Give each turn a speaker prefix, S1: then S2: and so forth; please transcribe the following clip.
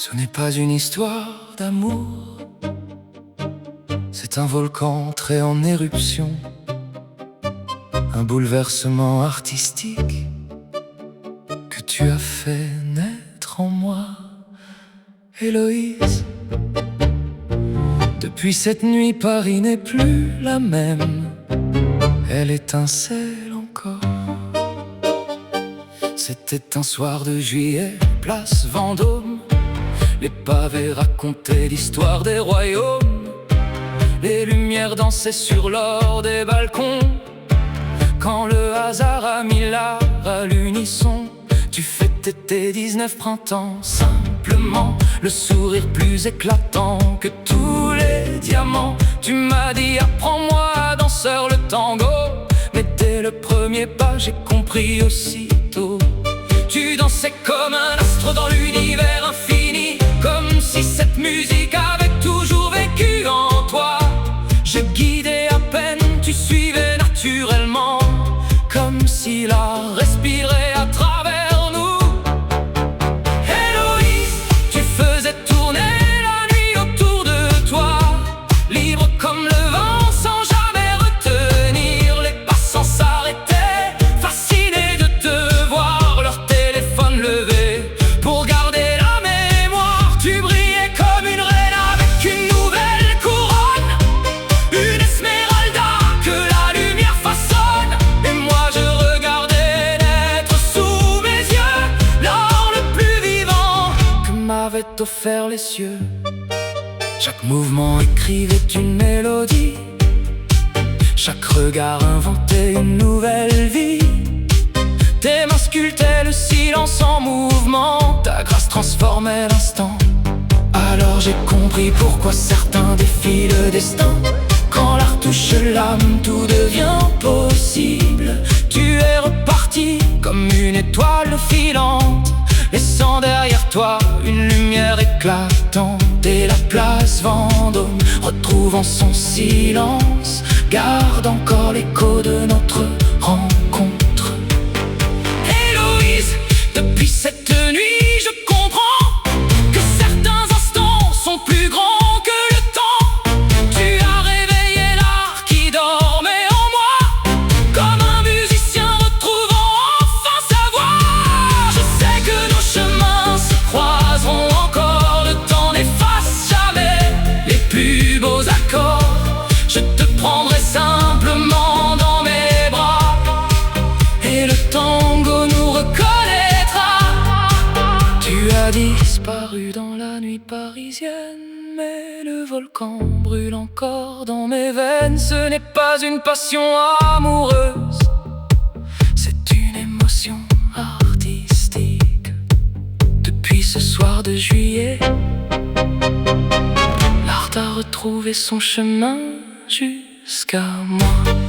S1: Ce n'est pas une histoire d'amour, c'est un volcan entré en éruption, un bouleversement artistique que tu as fait naître en moi, Héloïse. Depuis cette nuit, Paris n'est plus la même, elle étincelle encore. C'était un soir de juillet, place Vendôme. Les pavés racontaient l'histoire des royaumes. Les lumières dansaient sur l'or des balcons. Quand le hasard a mis l'art à l'unisson, tu fêtais tes 19 printemps simplement, le sourire plus éclatant que tous les diamants. Tu m'as dit apprends-moi, danseur, le tango. Mais dès le premier pas, j'ai compris aussitôt. Tu dansais comme un astre dans l'univers infini, comme si cette musique avait toujours vécu en toi. Je guidais à peine, tu suivais naturellement, comme si l'art respirait à travers nous. Héloïse, tu faisais tourner la nuit autour de toi, libre comme le vent sans jamais retenir. Les passants s'arrêtaient, fascinés de te voir, leur téléphone levé pour garder la mémoire. Tu brillais comme une reine avec une nouvelle couronne, une esmeralda que la lumière façonne. Et moi je regardais naître sous mes yeux l'or le plus vivant que m'avaient offert les cieux. Chaque mouvement écrivait une mélodie, chaque regard inventait une nouvelle vie. Tes mains sculptaient le silence en mouvement, ta grâce transformait l'instant. Alors j'ai compris pourquoi certains défient le destin. Quand l'art touche l'âme, tout devient possible. Tu es reparti comme une étoile filante, laissant derrière toi une lumière éclatante. Et la place Vendôme, retrouvant son silence, garde encore l'écho de notre rencontre. Héloïse, depuis cette nuit, je comprends que certains instants sont plus grands que le temps. Tu as réveillé l'art qui dormait en moi, comme un musicien retrouvant enfin sa voix. Je sais que nos chemins se croiseront encore, le temps n'efface jamais les plus beaux accords. Je te prendrai simplement dans mes bras, et le tango nous reconnaîtra. Tu as disparu dans la nuit parisienne, mais le volcan brûle encore dans mes veines. Ce n'est pas une passion amoureuse, c'est une émotion artistique. Depuis ce soir de juillet, l'art a retrouvé son chemin jusqu'à moi.